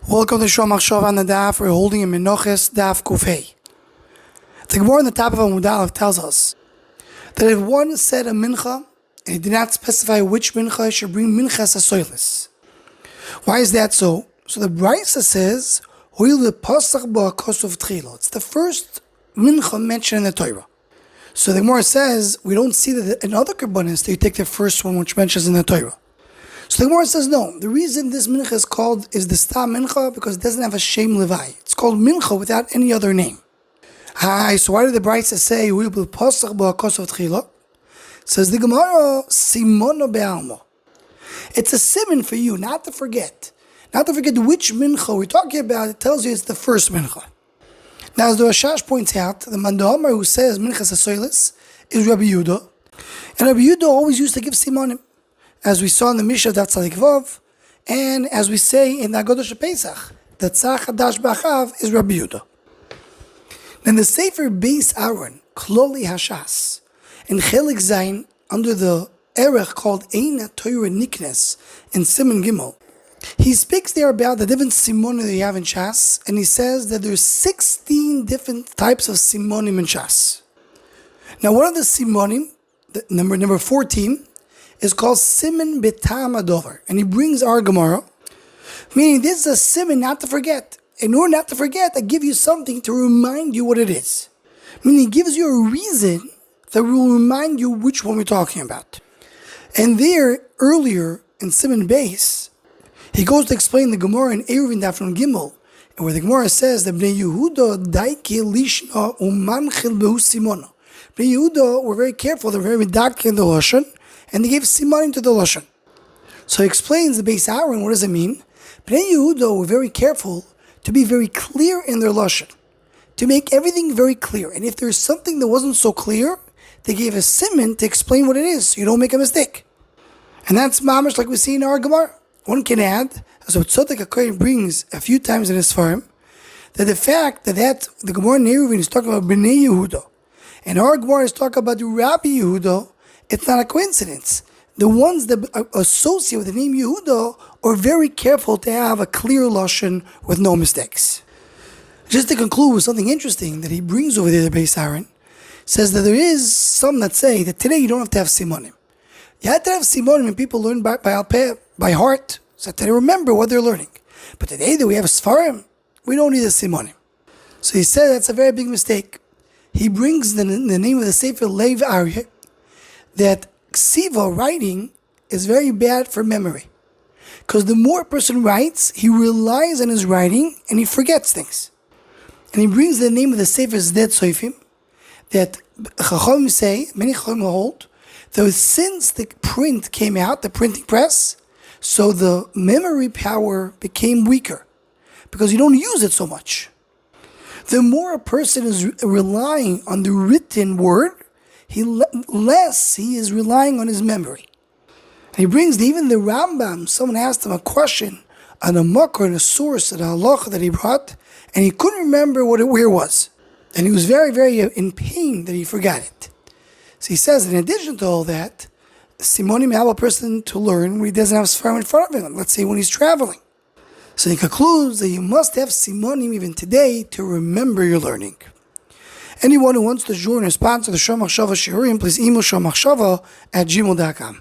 Welcome to Shom Machshava on the Daf. We're holding in Menachos Daf Kufei. The Gemara on the top of Amud Aleph tells us that if one said a mincha and he did not specify which mincha, he should bring minchas asoilis. Why is that so? So the Brisa says, it's the first mincha mentioned in the Torah. So the Gemara says, we don't see that in other Karbanis that you take the first one which mentions in the Torah. So the Gemara says no. The reason this mincha is called is the stam mincha because it doesn't have a shem levai. It's called mincha without any other name. So why did the Brisa say we will pasach ba'akos of tchila? Says the Gemara, Siman be'alma. It's a siman for you, not to forget. Not to forget which mincha we're talking about. It tells you it's the first mincha. Now, as the Rashash points out, the Mandamar who says minchas asoilis is Rabbi Yehuda, and Rabbi Yehuda always used to give simanim, as we saw in the Mishnah that Tzadik Vav, and as we say in the Agodah Pesach, that Tzach Hadash B'Achav is Rabbi Yehuda. Then the Sefer Beis Aaron, Kloli Hashas, in Chelik Zayin, under the Erech called Eina Torah Niknes, in Siman Gimel, he speaks there about the different simonim that you have in Shas, and he says that there's 16 different types of simonim in Shas. Now, one of the simonim, number 14, is called Siman B'Tam Adover, and he brings our Gemara, meaning this is a siman not to forget. In order not to forget, I give you something to remind you what it is. Meaning, he gives you a reason that will remind you which one we're talking about. And there, earlier in Siman Beis, he goes to explain the Gemara in Eruvin Daf Gimel, and where the Gemara says that Bnei Yehuda daiki lishna umanchil behu simona. Bnei Yehuda were very careful; they were very medakik in the lashon, and they gave simanim to the lashon. So he explains the Beis Aaron. What does it mean? Bnei Yehuda were very careful to be very clear in their lashon, to make everything very clear. And if there's something that wasn't so clear, they gave a siman to explain what it is, so you don't make a mistake. And that's mamash like we see in our Gemara. One can add, as Tzaddik HaKohen brings a few times in his farm, that the fact that the Gemara in Eruvin is talking about Bnei Yehuda, and our Gemara is talking about the Rabbi Yehuda, it's not a coincidence. The ones that associate with the name Yehuda are very careful to have a clear lashon with no mistakes. Just to conclude with something interesting that he brings over there, the Beis Aaron, says that there is some that say that today you don't have to have simanim. You have to have simanim and people learn by heart, so that they remember what they're learning. But today that we have Sfarim, we don't need a simanim. So he said that's a very big mistake. He brings the name of the Sefer Lev Aryeh, that Ksiva writing is very bad for memory. Because the more a person writes, he relies on his writing and he forgets things. And he brings the name of the Sefer Zdet Soifim, that Chacham say, many Chacham hold, that since the print came out, the printing press, so the memory power became weaker because you don't use it so much. The more a person is relying on the written word, less he is relying on his memory. And he brings even the Rambam. Someone asked him a question on a makor and a source at a halacha that he brought, and he couldn't remember where it was. And he was very, very in pain that he forgot it. So he says, in addition to all that, Simanim help a person to learn when he doesn't have Sfarim in front of him, let's say when he's traveling. So he concludes that you must have Simanim even today to remember your learning. Anyone who wants to join or sponsor the Shom Machshava Shiurim, please email shomachshava@gmail.com.